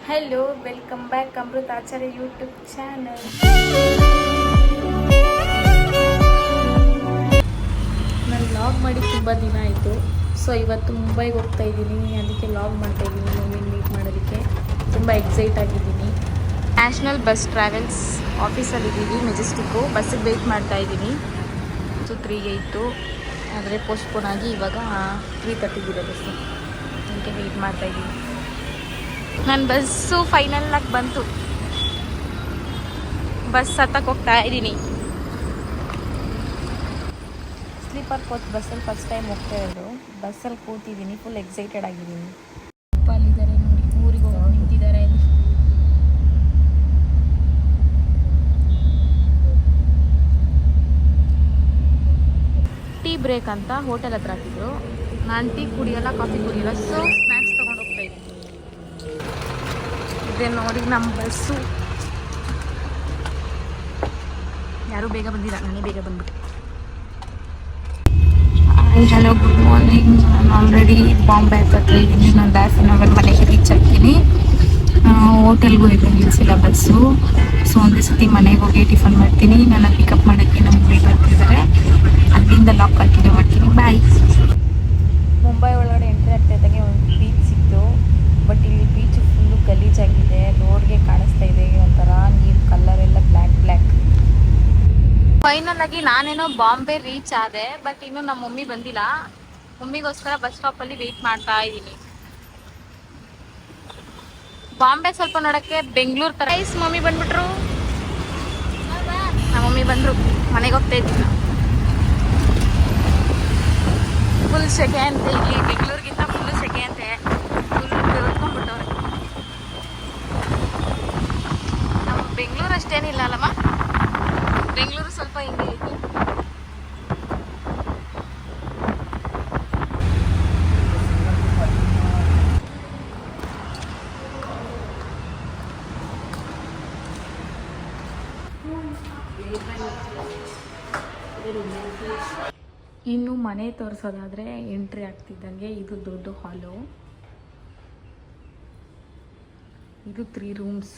Hello, welcome back ಅಮೃತ ಆಚಾರ್ಯ YouTube channel. ನಾನು vlog ಮಾಡಿ ತುಂಬ ದಿನ ಆಯಿತು. ಸೊ ಇವತ್ತು ಮುಂಬೈಗೆ ಹೋಗ್ತಾ ಇದ್ದೀನಿ, ಅದಕ್ಕೆ ವ್ಲಾಗ್ ಮಾಡ್ತಾ ಇದ್ದೀನಿ. ಮಮ್ಮಿನ ಮೀಟ್ ಮಾಡೋದಕ್ಕೆ ತುಂಬ ಎಕ್ಸೈಟ್ ಆಗಿದ್ದೀನಿ. ನ್ಯಾಷನಲ್ ಬಸ್ ಟ್ರಾವೆಲ್ಸ್ ಆಫೀಸಲ್ಲಿದ್ದೀವಿ, ಮೆಜೆಸ್ಟಿಕ್ಕು. ಬಸ್ಸಿಗೆ ವೆಯ್ಟ್ ಮಾಡ್ತಾ ಇದ್ದೀನಿ. ಸೊ 3ಗೆ ಇತ್ತು, ಆದರೆ ಪೋಸ್ಟ್ಪೋನ್ ಆಗಿ ಇವಾಗ 3:30 ಬಸ್ಸು, ಅದಕ್ಕೆ ವೆಯ್ಟ್ ಮಾಡ್ತಾ ಇದ್ದೀನಿ. ನನ್ನ ಬಸ್ಸು ಫೈನಲ್ ಆಗಿ ಬಂತು. ಬಸ್ ಹತ್ತಕ್ಕೆ ಹೋಗ್ತಾ ಇದ್ದೀನಿ. ಸ್ಲೀಪರ್ ಕೋಚ್ ಬಸ್ಸಲ್ಲಿ ಫಸ್ಟ್ ಟೈಮ್ ಹೋಗ್ತಾ ಇರೋದು. ಬಸ್ಸಲ್ಲಿ ಕೂತಿದ್ದೀನಿ, ಫುಲ್ ಎಕ್ಸೈಟೆಡ್ ಆಗಿದ್ದೀನಿ. ಅಲ್ಲಿದ್ದಾರೆ ನೋಡಿ, ಊರಿಗೆ ಹೋಗಿ ನಿಂತಿದ್ದಾರೆ. ಟೀ ಬ್ರೇಕ್ ಅಂತ ಹೋಟೆಲ್ ಹತ್ರ ಹಾಕಿದ್ರು. ನಾನು ಟೀ ಕುಡಿಯೋಲ್ಲ, ಕಾಫಿ ಕುಡಿಯೋಲ್ಲ, ಸೊ ಸ್ನ್ಯಾಕ್ಸ್ ತೊಗೊಂಡು ಹೋಗ್ತಾ ಇದ್ದೀನಿ. ಇದೆ ನೋಡಿ ನಮ್ಮ ಬಸ್ಸು. ಯಾರೂ ಬೇಗ ಬಂದಿಲ್ಲ, ನಾನೇ ಬೇಗ ಬಂದ್ಬಿಟ್ಟೆ. Hello, good morning. ನಾನು ಆಲ್ರೆಡಿ ಬಾಂಬೆ ಹತ್ರ ಇದ್ದೀನಿ. ನಾನು ದಾಸನಗರ್ ಮನೆಗೆ ರೀಚ್ ಆಗ್ತೀನಿ. ಹೋಟೆಲ್ಗೂ ಇದೆ ನಿಲ್ಲಿಸಿಲ್ಲ ಬಸ್ಸು. ಸೊ ಒಂದೇ ಸತಿ ಮನೆಗೆ ಹೋಗಿ ಟಿಫನ್ ಮಾಡ್ತೀನಿ. ನನ್ನ ಪಿಕಪ್ ಮಾಡೋಕ್ಕೆ ನಮ್ಮ ಮಮ್ಮಿ ಬರ್ತಿದ್ದಾರೆ. ಅಲ್ಲಿಂದ ಲಾಕ್ ಕಂಟಿನ್ಯೂ ಮಾಡ್ತೀನಿ. ಬಾಯ್. ಮುಂಬೈ ಒಳಗಡೆ ಎಂಟ್ರಿ ಆಗ್ತಾ ಇದ್ದಂಗೆ ಒಂದು ಬೀಚ್ ಸಿಕ್ತು. ಬಟ್ ಇಲ್ಲಿ ಬೀಚ್ ಫುಲ್ಲು ಗಲೀಜಾಗಿದೆ. ರೋಡ್ಗೆ ಕಾಣಿಸ್ತಾ ಇದೆ ಒಂಥರ ನೀರು ಕಲರ್ ಎಲ್ಲ ಬ್ಲ್ಯಾಕ್. ಫೈನಲ್ ಆಗಿ ನಾನೇನೋ ಬಾಂಬೆ ರೀಚ್ ಆದೆ, ಬಟ್ ಇನ್ನು ನಮ್ಮ ಮಮ್ಮಿ ಬಂದಿಲ್ಲ. ಮಮ್ಮಿಗೋಸ್ಕರ ಬಸ್ ಸ್ಟಾಪಲ್ಲಿ ವೆಯ್ಟ್ ಮಾಡ್ತಾ ಇದ್ದೀನಿ. ಬಾಂಬೆ ಸ್ವಲ್ಪ ನೋಡೋಕ್ಕೆ ಬೆಂಗಳೂರು ಥರ. ಮಮ್ಮಿ ಬಂದ್ಬಿಟ್ರು. ನಮ್ಮ ಮಮ್ಮಿ ಬಂದರು, ಮನೆಗೆ ಹೋಗ್ತಾ ಇದ್ದೀನಿ. ಫುಲ್ ಸೆಕೆ ಅಂತೆ ಇಲ್ಲಿ, ಬೆಂಗಳೂರಿಗಿಂತ ಫುಲ್ಲು ಸೆಕೆ ಅಂತೆ. ಫುಲ್ ಬೆಳ್ಕೊಂಡ್ಬಿಟ್ಟವ್ರೆ. ನಮ್ಮ ಬೆಂಗಳೂರು ಅಷ್ಟೇನಿಲ್ಲ ಅಲ್ಲಮ್ಮ, ಬೆಂಗಳೂರು ಸ್ವಲ್ಪ ಹಿಂಗೆ ಐತಿ. ಇನ್ನು ಮನೆ ತೋರಿಸೋದಾದರೆ ಎಂಟ್ರಿ ಆಗ್ತಿದ್ದಂಗೆ ಇದು ದೊಡ್ಡ ಹಾಲು. ಇದು 3 ರೂಮ್ಸ್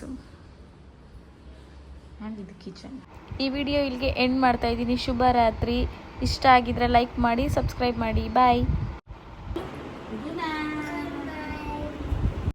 ಆ್ಯಂಡ್ ಇದು ಕಿಚನ್. ಈ ವಿಡಿಯೋ ಇಲ್ಲಿಗೆ ಎಂಡ್ ಮಾಡ್ತಾ ಇದ್ದೀನಿ. ಶುಭ ರಾತ್ರಿ. ಇಷ್ಟ ಆಗಿದ್ರೆ ಲೈಕ್ ಮಾಡಿ, ಸಬ್ಸ್ಕ್ರೈಬ್ ಮಾಡಿ. ಬಾಯ್.